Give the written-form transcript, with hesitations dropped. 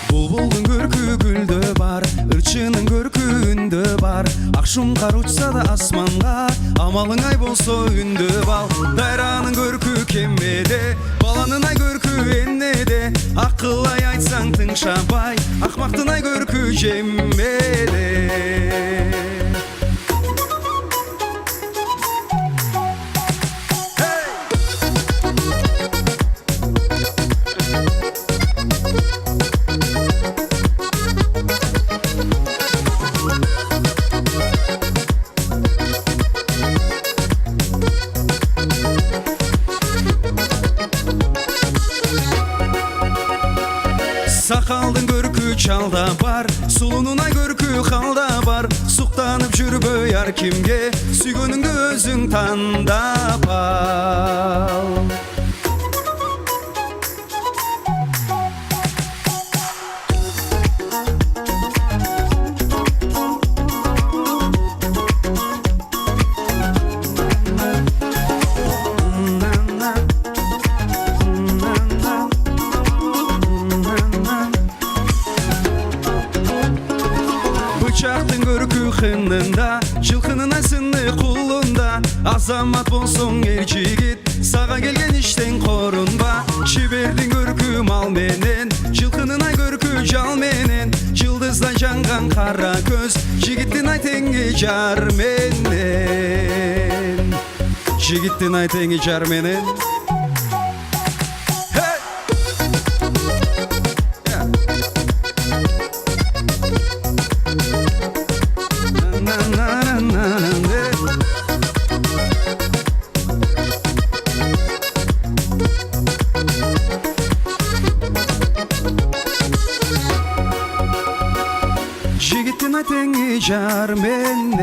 Bulbuldun көркі гүлдө бар, ырчынын көркүндө бар. Акшумкар учса да асманга, амалың ай болсо үндө бал. Дайранын көркү кемеде, баланын ай көркү эннеде. Акыл ай айтсаң тыңшабай, акмактын ай көркү жеммеде. Сакалдын көркү чалда бар, сулунун ай көркү халда бар. Суктанып жүрбөй ар кимге, сүйгөнүңдү өзүң тандап ал. Бычактын көркү хынында, жылкынын асыны кулунда. Азамат болсоң эр жигит, сага келген иштен корунба. Чибердин көркү мал менен, жылкынын ай көркү жал менен. Жылдыздай жанган кара көз, жигиттин ай теңи жар менен. Жигиттин ай теңи жар менен. Жигиттин ай теңи жар менен.